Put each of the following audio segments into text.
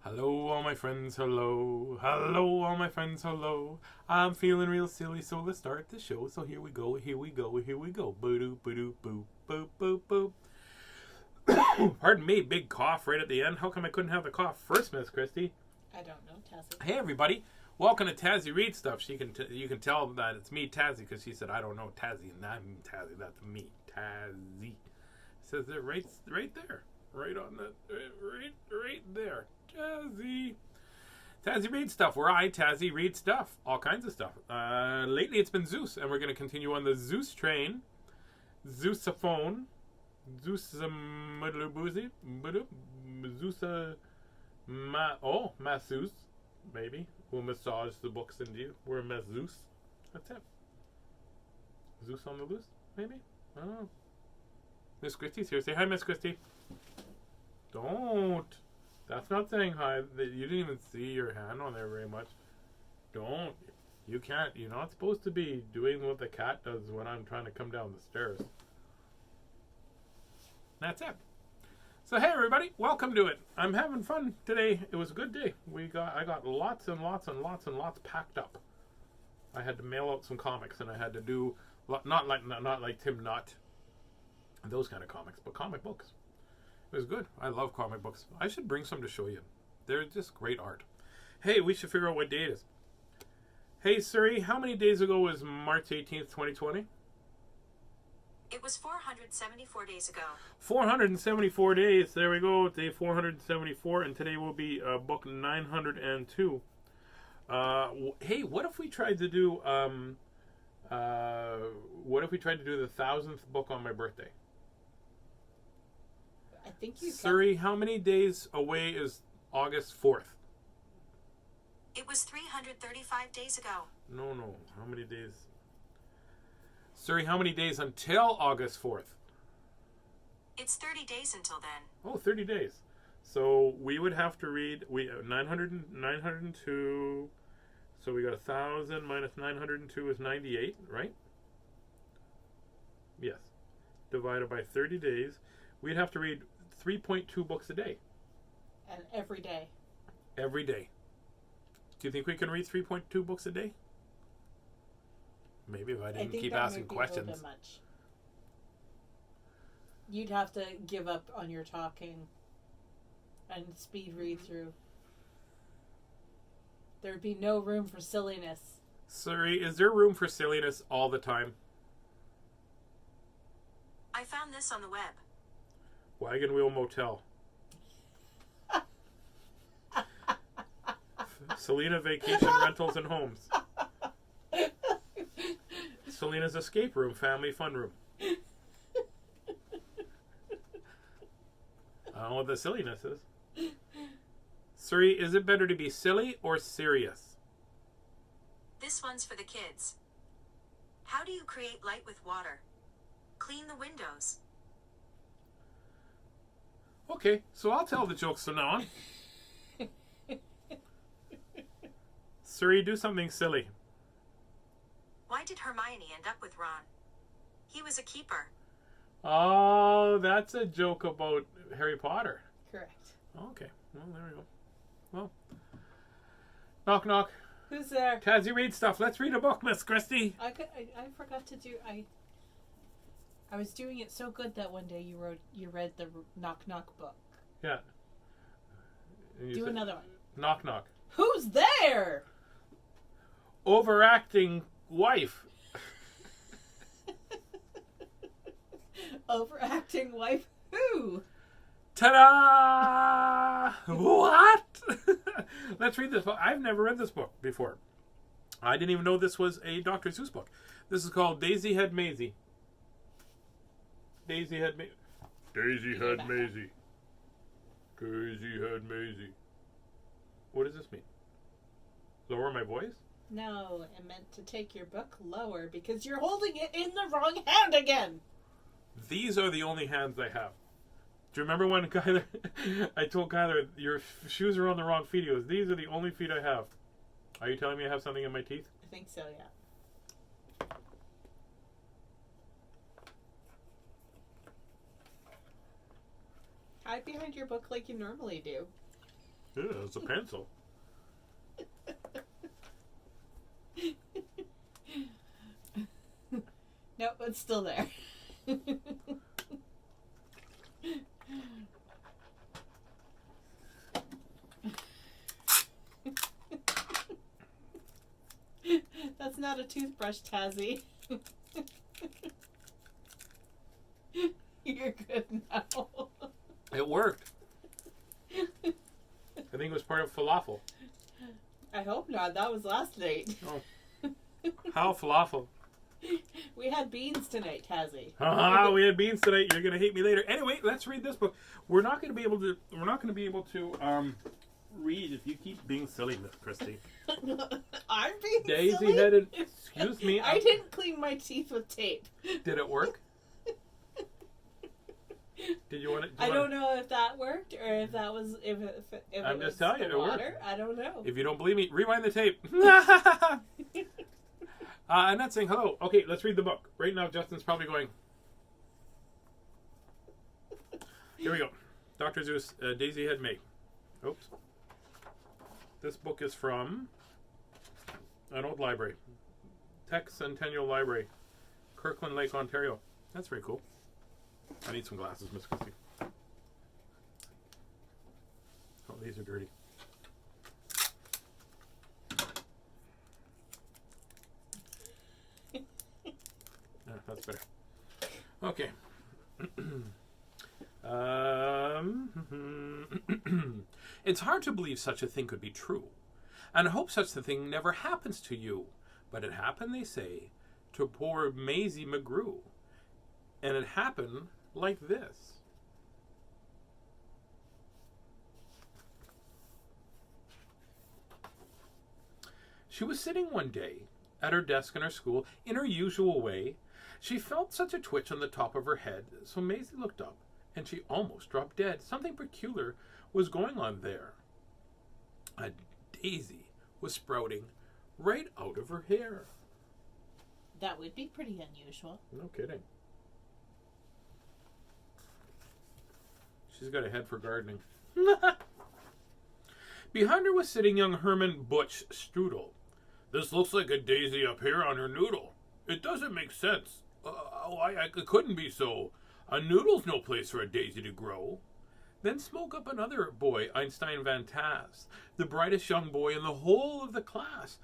Hello, all my friends, hello. Hello, all my friends, hello. I'm feeling real silly, so let's start the show. So here we go, here we go, here we go. Boo-doo, boo-doo, boop, boop, boop, boop. Pardon me, big cough right at the end. How come I couldn't have the cough first, Miss Christie? I don't know, Tazzy. Hey, everybody. Welcome to Tazzy Read Stuff. You can tell that it's me, Tazzy, because she said, I don't know Tazzy, and I'm Tazzy. That's me, Tazzy. It says it right there. Right on the, right there. Tazzy. Tazzy Read Stuff, where I, Tazzy, read stuff. All kinds of stuff. Lately it's been Seuss, and we're going to continue on the Seuss train. Zeussophone. Zeussamudlubuzi. Zeusa. Masseuse. Maybe. We'll massage the books into you. We're a masseuse. That's it. Zeus on the loose? Maybe? I don't know. Miss Christie's here. Say hi, Miss Christie. Don't. That's not saying hi. You didn't even see your hand on there very much. Don't. You can't. You're not supposed to be doing what the cat does when I'm trying to come down the stairs. That's it. So hey everybody, welcome to it. I'm having fun today. It was a good day. I got lots and lots and lots and lots packed up. I had to mail out some comics, and I had to do not like Tim Nutt, those kind of comics, but comic books. It was good. I love comic books. I should bring some to show you. They're just great art. Hey, we should figure out what day it is. Hey Siri, how many days ago was March 18th, 2020? It was 474 days ago. 474 days. There we go. Day 474, and today will be book 902. Hey, what if we tried to do the 1000th book on my birthday? I think you Siri, how many days away is August 4th? It was 335 days ago. No. How many days? Siri, how many days until August 4th? It's 30 days until then. Oh, 30 days. So we would have to read 902. So we got 1,000 minus 902 is 98, right? Yes. Divided by 30 days. We'd have to read 3.2 books a day. And every day. Every day. Do you think we can read 3.2 books a day? Maybe if I didn't keep asking questions. A little bit much. You'd have to give up on your talking and speed read through. There'd be no room for silliness. Siri, is there room for silliness all the time? I found this on the web. Wagon Wheel Motel. Selena Vacation Rentals and Homes. Selena's Escape Room, Family Fun Room. I don't know what the silliness is. Siri, is it better to be silly or serious? This one's for the kids. How do you create light with water? Clean the windows. Okay, so I'll tell the jokes from now on. Siri, do something silly. Why did Hermione end up with Ron? He was a keeper. Oh, that's a joke about Harry Potter. Correct. Okay, well, there we go. Well, knock, knock. Who's there? Tazzy Read Stuff. Let's read a book, Miss Christie. I forgot to do. I was doing it so good that one day you read the knock knock book. Yeah. Do another one. Knock, knock. Who's there? Overacting wife. Overacting wife who? Ta-da! What? Let's read this book. I've never read this book before. I didn't even know this was a Dr. Seuss book. This is called Daisy Had Mayzie. Daisy had Mayzie. Daisy had Mayzie. Daisy had Mayzie. What does this mean? Lower my voice? No, I meant to take your book lower because you're holding it in the wrong hand again. These are the only hands I have. Do you remember when Kyler, I told Kyler, your shoes are on the wrong feet? He goes, these are the only feet I have. Are you telling me I have something in my teeth? I think so, yeah. Hide behind your book like you normally do. Yeah, it's a pencil. Nope, it's still there. That's not a toothbrush, Tazzy. You're good now. It worked. I think it was part of falafel. I hope not. That was last night. Oh. How falafel? We had beans tonight, Tazzy. We had beans tonight. You're gonna hate me later. Anyway, let's read this book. We're not gonna be able to read if you keep being silly, Miss Christie. I'm being Daisy silly? headed. Excuse me. I didn't clean my teeth with tape. Did it work? Did you want it? I don't know if that worked or if that was if I'm it just was telling you, the it water. worked. I don't know. If you don't believe me, rewind the tape. I'm not saying hello. Okay, let's read the book. Right now, Justin's probably going. Here we go. Dr. Seuss, Daisy Head May. Oops. This book is from an old library. Tech Centennial Library, Kirkland Lake, Ontario. That's very cool. I need some glasses, Miss Christie. Oh, these are dirty. That's better. Okay. It's hard to believe such a thing could be true, and I hope such a thing never happens to you. But it happened, they say, to poor Mayzie McGrew. And it happened like this. She was sitting one day at her desk in her school in her usual way. She felt such a twitch on the top of her head, so Mayzie looked up, and she almost dropped dead. Something peculiar was going on there. A daisy was sprouting right out of her hair. That would be pretty unusual. No kidding. She's got a head for gardening. Behind her was sitting young Herman Butch Strudel. This looks like a daisy up here on her noodle. It doesn't make sense. It couldn't be so. A noodle's no place for a daisy to grow. Then spoke up another boy, Einstein Van Tazz, the brightest young boy in the whole of the class.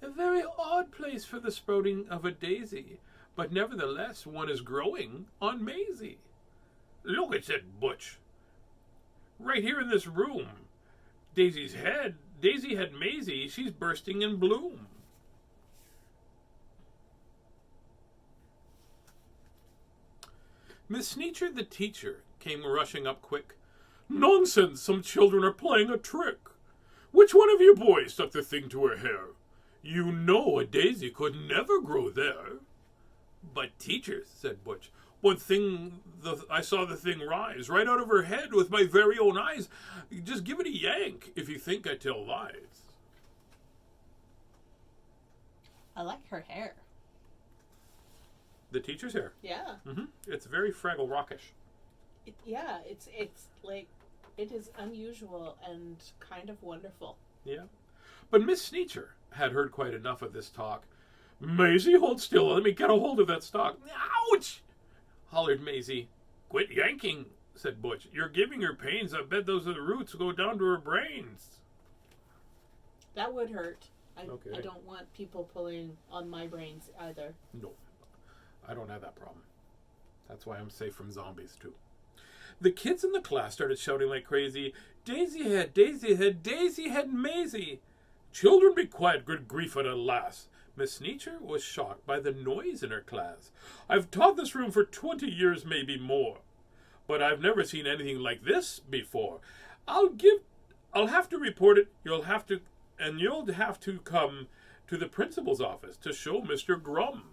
A very odd place for the sprouting of a daisy, but nevertheless one is growing on Mayzie. Look, it said Butch. Right here in this room. Daisy had Mayzie, she's bursting in bloom. Miss Sneecher, the teacher, came rushing up quick. Nonsense, some children are playing a trick. Which one of you boys stuck the thing to her hair? You know a daisy could never grow there. But teacher, said Butch, I saw the thing rise right out of her head with my very own eyes. Just give it a yank if you think I tell lies. I like her hair. The teacher's hair? Yeah. Mm-hmm. It's very Fraggle Rockish. It's like, it is unusual and kind of wonderful. Yeah. But Miss Sneecher had heard quite enough of this talk. Mayzie, hold still. Let me get a hold of that stalk. Ouch! Hollered Mayzie. Quit yanking, said Butch. You're giving her pains. I bet those are the roots go down to her brains. That would hurt. Okay. I don't want people pulling on my brains either. No. I don't have that problem. That's why I'm safe from zombies, too. The kids in the class started shouting like crazy, Daisy head, Daisy head, Daisy head, Mayzie. Children, be quiet, good grief at a lass. Miss Sneecher was shocked by the noise in her class. I've taught this room for 20 years, maybe more. But I've never seen anything like this before. I'll have to report it. You'll have to come to the principal's office to show Mr. Grum.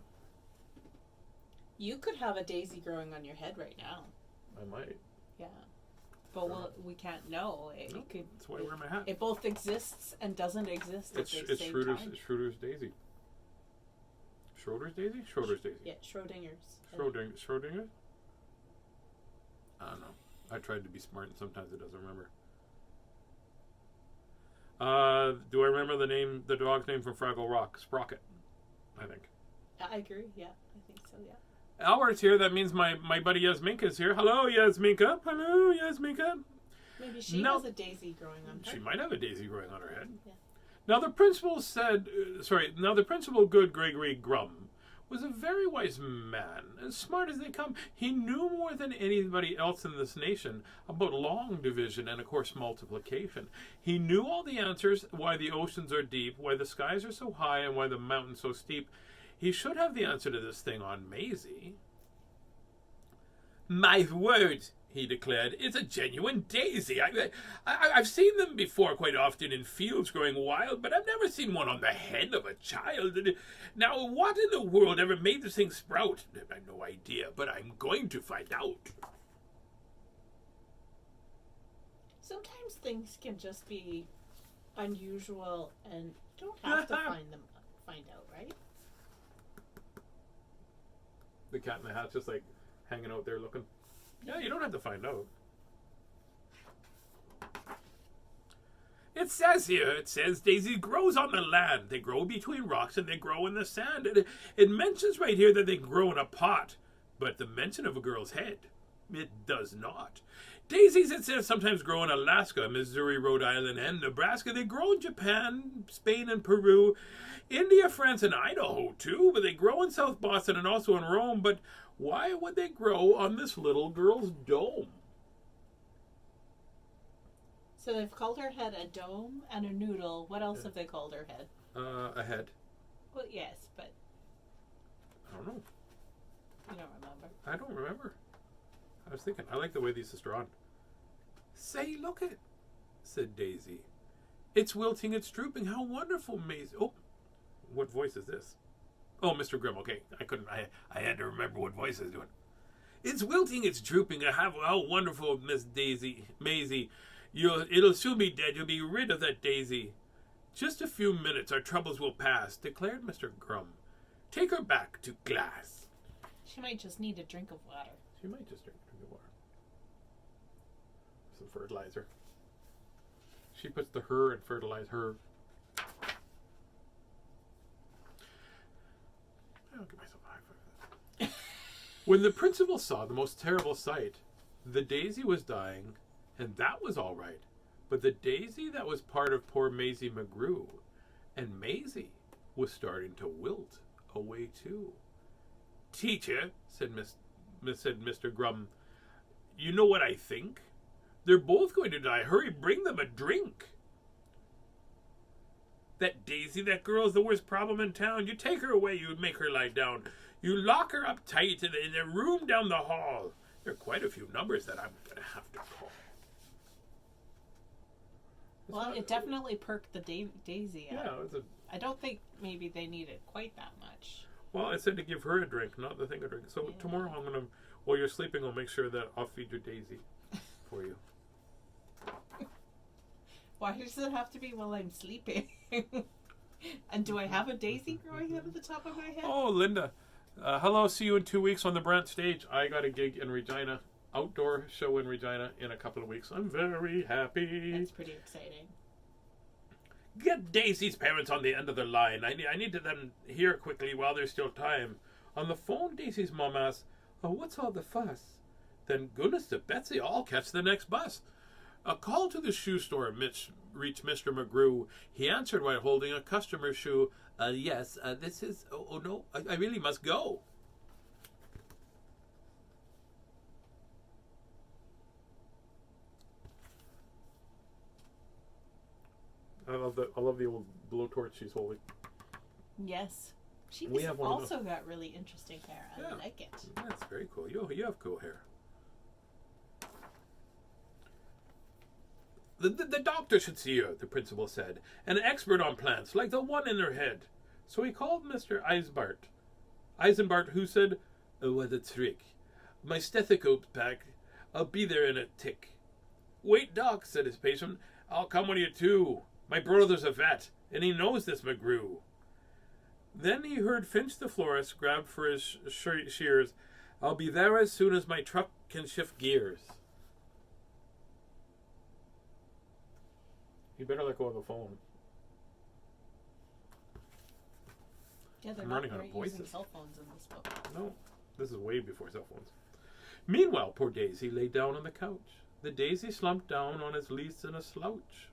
You could have a daisy growing on your head right now. I might. Yeah. But we can't know. It could. That's why I wear my hat. It both exists and doesn't exist at the same time. It's Schroeder's daisy. Schroeder's daisy? Schroeder's daisy. Yeah, Schrodinger's. Schrodinger's? I don't know. I tried to be smart and sometimes it doesn't remember. Do I remember the dog's name from Fraggle Rock? Sprocket, I think. I agree. Yeah, I think so. Yeah. Albert's here. That means my buddy Yasminka's here. Hello, Yasminka. Hello, Yasminka. Maybe she has a daisy growing on her. She might have a daisy growing on her head. Yeah. Now the principal good Gregory Grum was a very wise man, as smart as they come. He knew more than anybody else in this nation about long division and, of course, multiplication. He knew all the answers, why the oceans are deep, why the skies are so high, and why the mountains so steep. He should have the answer to this thing on Mayzie. My word, he declared, it's a genuine daisy. I've seen them before quite often in fields growing wild, but I've never seen one on the head of a child. Now, what in the world ever made this thing sprout? I have no idea, but I'm going to find out. Sometimes things can just be unusual and you don't have to find out, right? The cat in the hat's just like hanging out there looking. Yeah, you don't have to find out. It says daisy grows on the land. They grow between rocks and they grow in the sand. It mentions right here that they grow in a pot, but the mention of a girl's head, it does not. Daisies, it says, sometimes grow in Alaska, Missouri, Rhode Island, and Nebraska. They grow in Japan, Spain, and Peru, India, France, and Idaho, too. But they grow in South Boston and also in Rome. But why would they grow on this little girl's dome? So they've called her head a dome and a noodle. What else have they called her head? A head. Well, yes, but... I don't know. You don't remember. I don't remember. I was thinking, I like the way these are drawn. Say, look it, said Daisy. It's wilting, it's drooping. How wonderful, Mayzie. Oh, what voice is this? Oh, Mr. Grimm. Okay, I had to remember what voice I was doing. It's wilting, it's drooping. How wonderful, Miss Daisy, Mayzie. It'll soon be dead. You'll be rid of that daisy. Just a few minutes, our troubles will pass, declared Mr. Grum. Take her back to glass. She might just need a drink of water. She might just drink the water. Some fertilizer. She puts the her and fertilize her. I'll give myself a high five for that. When the principal saw the most terrible sight, the daisy was dying, and that was all right. But the daisy that was part of poor Mayzie McGrew, and Mayzie was starting to wilt away too. Teacher, said Mr. Grum, you know what I think? They're both going to die. Hurry, bring them a drink. That Daisy, that girl's the worst problem in town. You take her away, you make her lie down. You lock her up tight in a room down the hall. There are quite a few numbers that I'm going to have to call. Well, it definitely perked the Daisy up. Yeah, I don't think maybe they needed quite that much. Well, I said to give her a drink, not the thing a drink. So tomorrow I'm going to, while you're sleeping, I'll make sure that I'll feed your Daisy for you. Why does it have to be while I'm sleeping? And do I have a daisy growing out of the top of my head? Oh, Linda. Hello, see you in 2 weeks on the Brant stage. I got a gig in Regina, outdoor show in Regina in a couple of weeks. I'm very happy. That's pretty exciting. Get Daisy's parents on the end of the line. I need them here quickly while there's still time. On the phone, Daisy's mom asks, oh, what's all the fuss? Then goodness to Betsy, I'll catch the next bus. A call to the shoe store reached Mr. McGrew. He answered while holding a customer's shoe. Yes, this is... Oh, no, I really must go. I love the old blowtorch she's holding. Yes. She have also got really interesting hair. I like it. That's very cool. You have cool hair. The doctor should see her, the principal said. An expert on plants, like the one in her head. So he called Mr. Eisenbart, who said, oh, what a trick. My stethoscope's back. I'll be there in a tick. Wait, Doc, said his patient. I'll come with you, too. My brother's a vet, and he knows this McGrew. Then he heard Finch the florist grab for his shears. I'll be there as soon as my truck can shift gears. You better let go of the phone. Yeah, they're I'm not running out of great using voices. cell phones in this book. No, this is way before cell phones. Meanwhile, poor Daisy lay down on the couch. The daisy slumped down on his leaves in a slouch.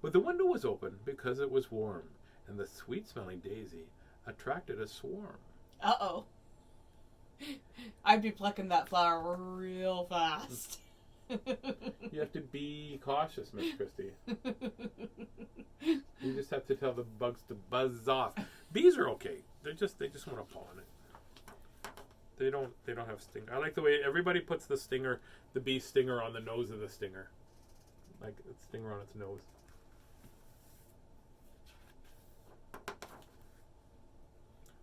But the window was open because it was warm, and the sweet-smelling daisy attracted a swarm. Uh-oh. I'd be plucking that flower real fast. You have to be cautious, Miss Christie. You just have to tell the bugs to buzz off. Bees are okay. They just want to pollinate. They don't have sting. I like the way everybody puts the bee stinger on the nose of the stinger. Like a stinger on its nose.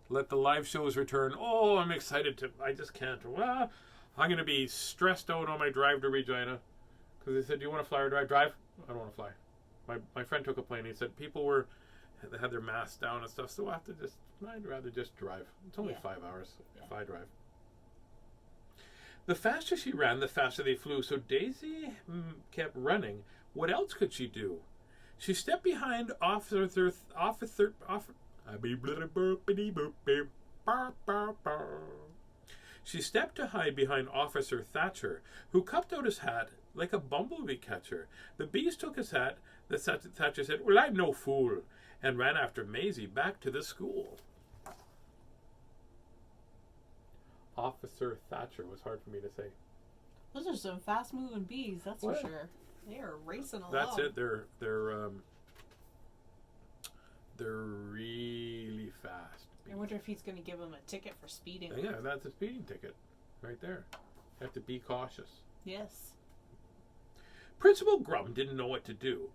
Let the live shows return. Oh, I'm excited I just can't. Well, I'm going to be stressed out on my drive to Regina. Because they said, do you want to fly or drive? Drive? I don't want to fly. My friend took a plane. He said people had their masks down and stuff. So I'd rather just drive. It's only 5 hours if I drive. The faster she ran, the faster they flew. So Daisy kept running. What else could she do? She stepped behind She stepped to hide behind Officer Thatcher, who cupped out his hat like a bumblebee catcher. The bees took his hat. The Thatcher said, "Well, I'm no fool," and ran after Mayzie back to the school. Officer Thatcher was hard for me to say. Those are some fast-moving bees, that's What? for sure. They are racing along. That's it. They're really fast. I wonder if he's going to give him a ticket for speeding. Yeah, that's a speeding ticket right there. You have to be cautious. Yes. Principal Grum didn't know what to do.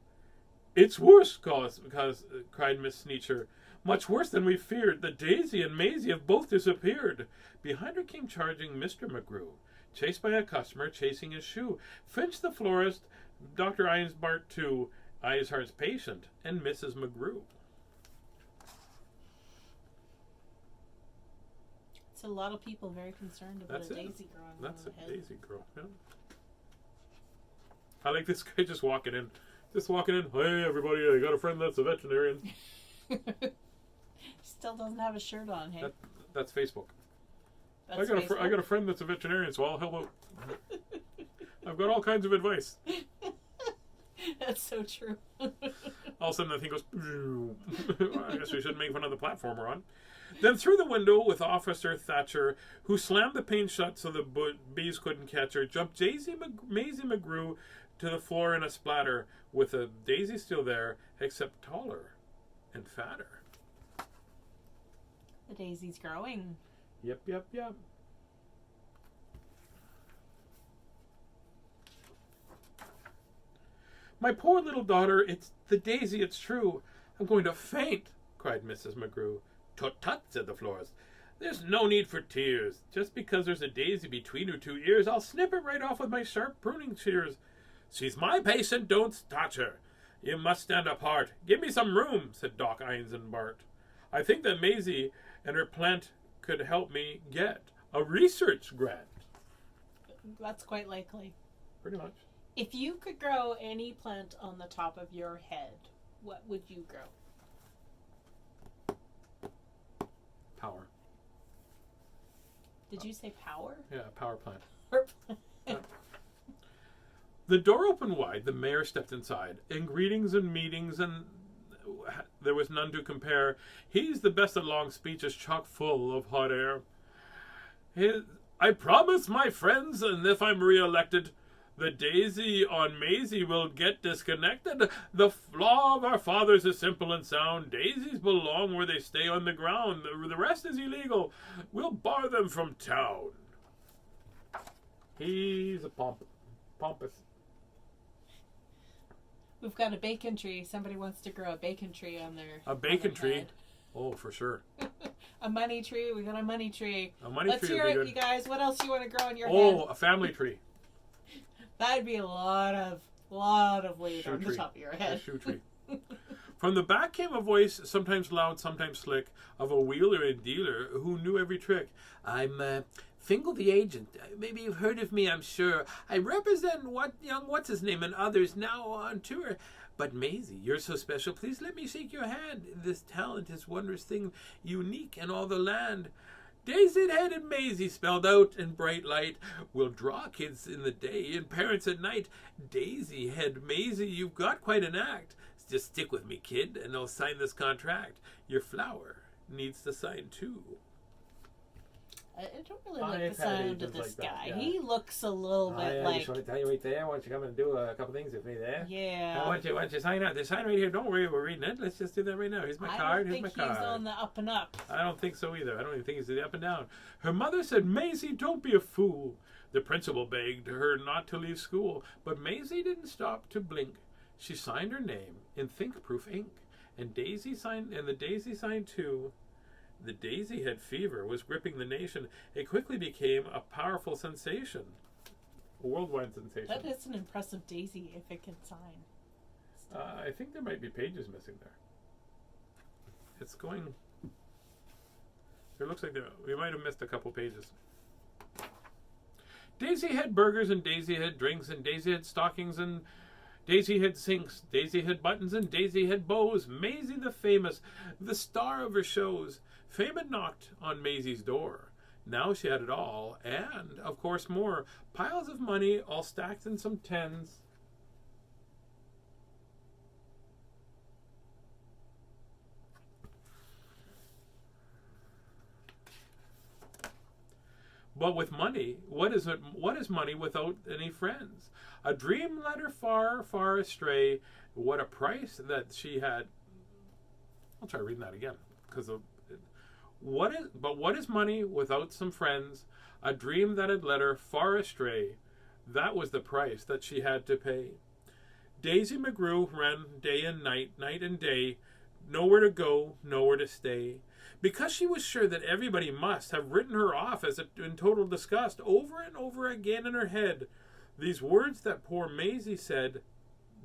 "It's worse," cried Miss Sneecher. "Much worse than we feared. The Daisy and Mayzie have both disappeared." Behind her came charging Mr. McGrew, chased by a customer chasing his shoe. Finch the florist, Dr. Einsbart too, Eishart's patient, and Mrs. McGrew. It's a lot of people very concerned about That's a it. daisy growing That's on a the head. Daisy girl. Yeah. I like this guy just walking in. Hey, everybody, I got a friend that's a veterinarian. Still doesn't have a shirt on, hey? That's Facebook. That's I got a friend that's a veterinarian, so I'll help out. I've got all kinds of advice. That's so true. All of a sudden the thing goes, I guess we shouldn't make fun of the platform we're on. Then through the window with Officer Thatcher, who slammed the pane shut so the bees couldn't catch her, jumped Mayzie McGrew to the floor in a splatter, with a daisy still there, except taller and fatter. The daisy's growing. Yep. "My poor little daughter, it's the daisy, it's true. I'm going to faint," cried Mrs. McGrew. "Tut-tut," said the florist. "There's no need for tears. Just because there's a daisy between her 2 ears, I'll snip it right off with my sharp pruning shears. She's my patient, don't touch her. You must stand apart. Give me some room," said Doc Eisenbart. "I think that Mayzie and her plant could help me get a research grant." That's quite likely. Pretty much. If you could grow any plant on the top of your head, what would you grow? Power. Did you say power? Yeah, power plant. Or The door opened wide. The mayor stepped inside. In greetings and meetings, and there was none to compare. He's the best at long speeches, chock full of hot air. "I promise, my friends, and if I'm re-elected, the daisy on Mayzie will get disconnected. The law of our fathers is simple and sound. Daisies belong where they stay on the ground. The rest is illegal. We'll bar them from town." He's a pompous. we've got a bacon tree. Somebody wants to grow a bacon tree on their Bacon on their tree? head. Oh, for sure. A money tree. We got a money tree. A money Let's tree hear would be it, good. you guys. What else do you want to grow on your head? Oh, a family tree. That'd be a lot of weight Shoe on the tree. top of your A head. shoe tree. From the back came a voice, sometimes loud, sometimes slick, of a wheeler and dealer who knew every trick. "I'm Fingal the agent. Maybe you've heard of me, I'm sure. I represent What's-His-Name and others now on tour. But Mayzie, you're so special. Please let me shake your hand. This talent is wondrous thing, unique in all the land. Daisy-headed Mayzie, spelled out in bright light, will draw kids in the day and parents at night. Daisy-head Mayzie, you've got quite an act. Just stick with me, kid, and I'll sign this contract. Your flower needs to sign too. I don't really like the sound of this guy. Yeah. He looks a little bit I like... just want to tell you right there. Why don't you come and do a couple things with me there? Yeah. Why don't you sign out? They sign right here. Don't worry, we're reading it. Let's just do that right now. Here's my card. Here's my card. I don't think he's on the up and up. I don't think so either. I don't even think he's the up and down. Her mother said, Mayzie, don't be a fool. The principal begged her not to leave school, but Mayzie didn't stop to blink. She signed her name in think-proof ink, and the Daisy signed too. The Daisy head fever was gripping the nation. It quickly became a powerful sensation. A worldwide sensation. That is an impressive Daisy if it can sign. I think there might be pages missing there. It's going... It looks like we might have missed a couple pages. Daisy had burgers and Daisy had drinks and Daisy had stockings and Daisy had sinks, Daisy had buttons and Daisy had bows. Mayzie the famous, the star of her shows. Fame had knocked on Maisie's door. Now she had it all, and, of course, more. Piles of money, all stacked in some tens. But with money, what is it? What is money without any friends? A dream led her far, far astray. What a price that she had. I'll try reading that again, because what is money without some friends? A dream that had led her far astray. That was the price that she had to pay. Daisy McGrew ran day and night, night and day, nowhere to go, nowhere to stay. Because she was sure that everybody must have written her off as in total disgust over and over again in her head. These words that poor Mayzie said,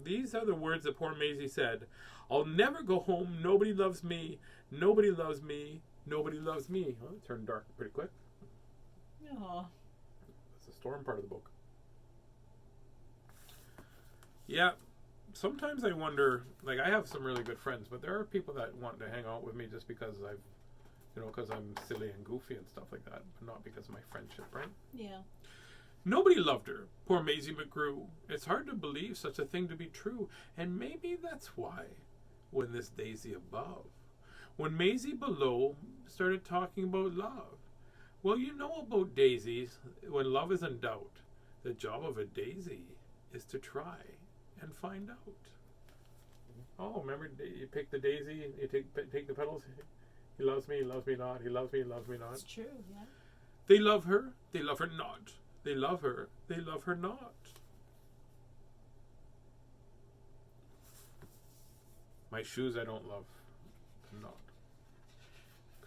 these are the words that poor Mayzie said. I'll never go home, nobody loves me, nobody loves me, nobody loves me. Well, it turned dark pretty quick. Aww. That's the storm part of the book. Yeah, sometimes I wonder, like I have some really good friends, but there are people that want to hang out with me just because because I'm silly and goofy and stuff like that, but not because of my friendship, right? Yeah. Nobody loved her, poor Mayzie McGrew. It's hard to believe such a thing to be true, and maybe that's why, when this Daisy above, when Mayzie below started talking about love. Well, you know about daisies, when love is in doubt, the job of a daisy is to try and find out. Oh, remember, you pick the daisy, you take the petals. He loves me not. He loves me not. It's true, yeah. They love her not. They love her not. My shoes I don't love. Not.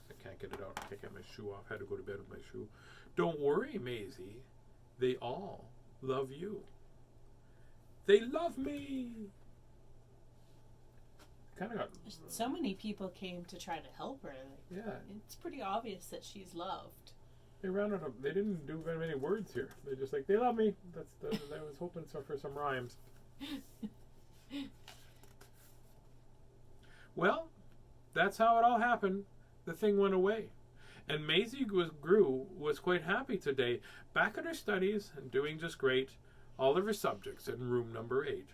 I can't get it out. I can't get my shoe off. I had to go to bed with my shoe. Don't worry, Mayzie. They all love you. They love me. Kind of got. So many people came to try to help her. Yeah. It's pretty obvious that she's loved. They rounded up. They didn't do very many words here. They're just like, they love me. I was hoping for some rhymes. Well, that's how it all happened. The thing went away. And Mayzie was quite happy today, back at her studies and doing just great, all of her subjects in room number 8.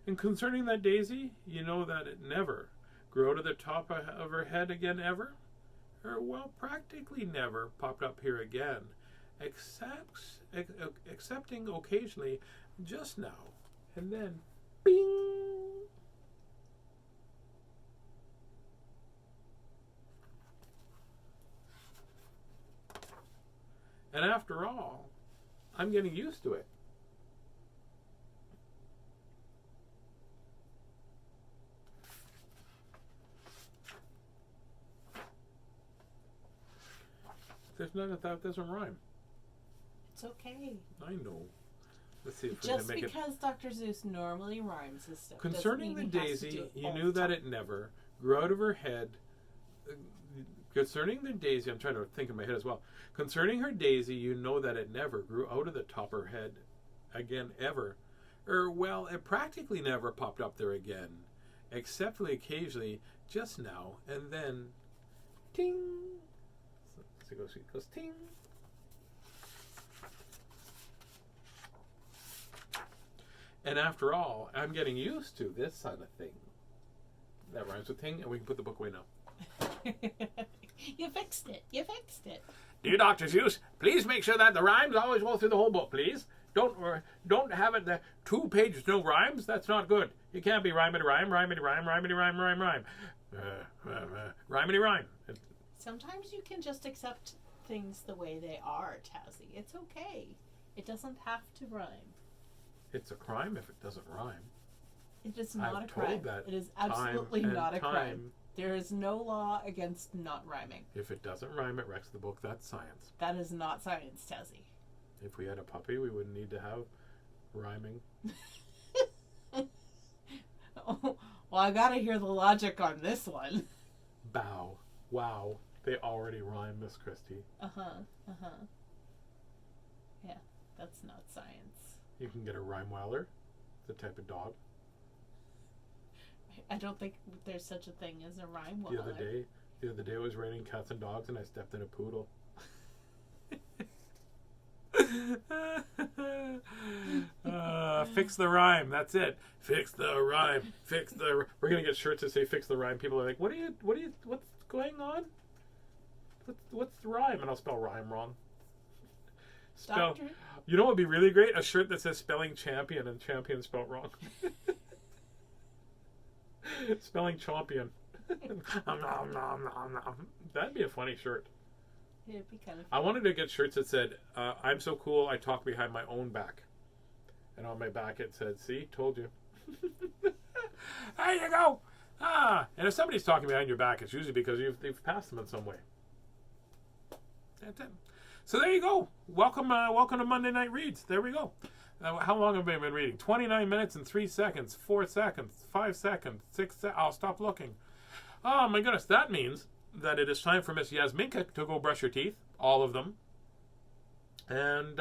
And concerning that daisy, you know that it never grew to the top of her head again ever? Or, well, practically never popped up here again, excepting occasionally just now, and then, bing! And after all, I'm getting used to it. There's none of that doesn't rhyme. It's okay. I know. Let's see if we Just can make because Dr. Seuss normally rhymes his stuff. Concerning the daisy, you knew that it never grew out of her head. Concerning the daisy, I'm trying to think in my head as well. Concerning her daisy, you know that it never grew out of the top of her head again, ever. Well, it practically never popped up there again, except for occasionally, just now and then. Ting! So it goes ting. And after all, I'm getting used to this side of thing. That rhymes with ting, and we can put the book away now. You fixed it. You fixed it. Dear Dr. Seuss, please make sure that the rhymes always go through the whole book, please. Don't have it the 2 pages no rhymes. That's not good. You can't be rhymity rhyme, rhymity rhyme, rhymity rhyme, rhyme rhyme, rhymity rhyme. Sometimes you can just accept things the way they are, Tazzy. It's okay. It doesn't have to rhyme. It's a crime if it doesn't rhyme. It is not I've a crime. told that It is absolutely time not a and crime. time. There is no law against not rhyming. If it doesn't rhyme, it wrecks the book. That's science. That is not science, Tazzy. If we had a puppy, we wouldn't need to have rhyming. Oh, well, I gotta hear the logic on this one. Bow. Wow. They already rhyme, Miss Christie. Yeah, that's not science. You can get a Rhymeweiler. It's a type of dog. I don't think there's such a thing as a rhyme The other day it was raining cats and dogs, and I stepped in a poodle. Fix the rhyme. That's it. Fix the rhyme. We're gonna get shirts that say "Fix the rhyme." People are like, what's going on? What's the rhyme? And I'll spell rhyme wrong. Doctor? You know what would be really great? A shirt that says spelling champion and champion spelled wrong. Spelling champion. That'd be a funny shirt. It'd be kind of I wanted to get shirts that said, I'm so cool, I talk behind my own back. And on my back it said, see, told you. There you go. And if somebody's talking behind your back, it's usually because they've passed them in some way. That's it. So there you go. Welcome to Monday Night Reads. There we go. How long have I been reading? 29 minutes and 3 seconds, 4 seconds, 5 seconds, 6 seconds. I'll stop looking. Oh my goodness. That means that it is time for Miss Yasminka to go brush her teeth. All of them. And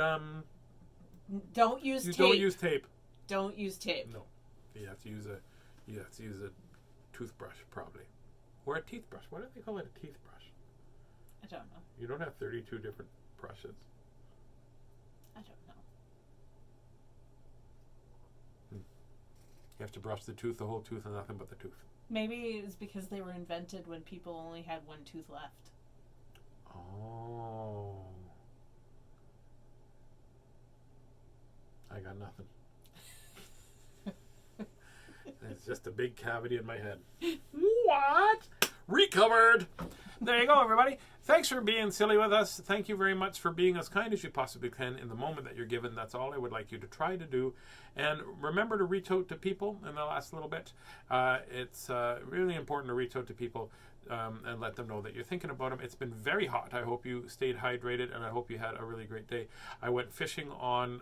don't use tape. Don't use tape. Don't use tape. No. You have to use a toothbrush probably. Or a teeth brush. Why do they call it a teeth brush? I don't know. You don't have 32 different brushes. I don't know. You have to brush the whole tooth, and nothing but the tooth. Maybe it's because they were invented when people only had one tooth left. Oh. I got nothing. It's just a big cavity in my head. What? Recovered! There you go, everybody. Thanks for being silly with us. Thank you very much for being as kind as you possibly can in the moment that you're given. That's all I would like you to try to do. And remember to reach out to people in the last little bit. It's really important to reach out to people and let them know that you're thinking about them. It's been very hot. I hope you stayed hydrated, and I hope you had a really great day. I went fishing on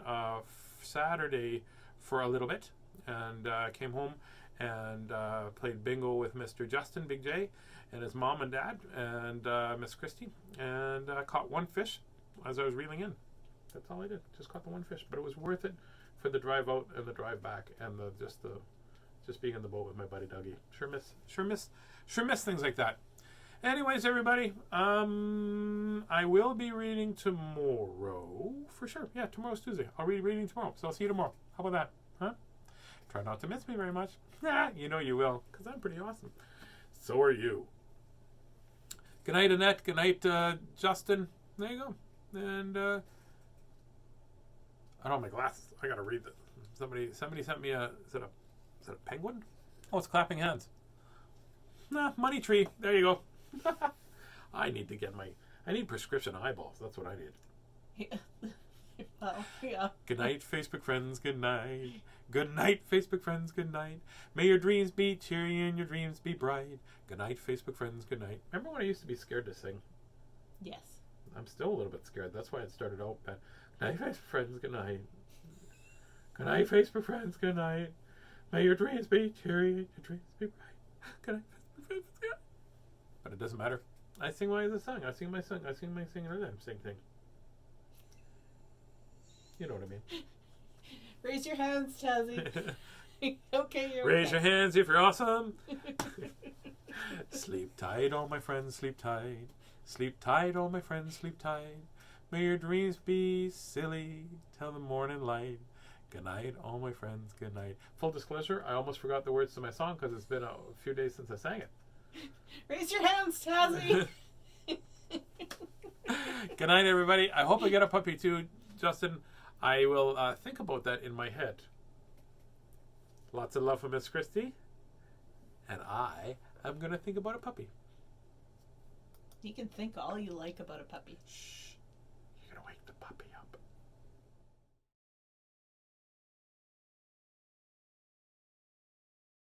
Saturday for a little bit, and came home and played bingo with Mr. Justin, Big J, and his mom and dad, and Miss Christie, and caught one fish as I was reeling in. That's all I did. Just caught the one fish, but it was worth it for the drive out and the drive back, and just being in the boat with my buddy Dougie. Sure miss things like that. Anyways, everybody, I will be reading tomorrow for sure. Yeah, tomorrow's Tuesday. I'll be reading tomorrow, so I'll see you tomorrow. How about that? Huh? Try not to miss me very much. You know you will, because I'm pretty awesome. So are you. Good night, Annette. Good night, Justin. There you go. And I don't have my glasses. I gotta read this. Somebody sent me is it a penguin? Oh, it's clapping hands. Money tree. There you go. I need prescription eyeballs. That's what I need. Yeah. Well, yeah. Good night, Facebook friends. Good night. Good night, Facebook friends. Good night. May your dreams be cheery and your dreams be bright. Good night, Facebook friends. Good night. Remember when I used to be scared to sing? Yes. I'm still a little bit scared. That's why it started out bad. Good night, Facebook friends. Good night. Good night, Facebook friends. Good night. May your dreams be cheery and your dreams be bright. Good night, Facebook friends. Good night. But it doesn't matter. I sing my other song. I sing my song. I sing my sing and sing thing. You know what I mean. Raise your hands, Tazzy. Okay, you're Raise okay. your hands if you're awesome. Sleep tight, all my friends, sleep tight. Sleep tight, all my friends, sleep tight. May your dreams be silly till the morning light. Good night, all my friends, good night. Full disclosure, I almost forgot the words to my song because it's been a few days since I sang it. Raise your hands, Tazzy. Good night, everybody. I hope I get a puppy too, Justin. I will think about that in my head. Lots of love from Miss Christie. And I am going to think about a puppy. You can think all you like about a puppy. Shh.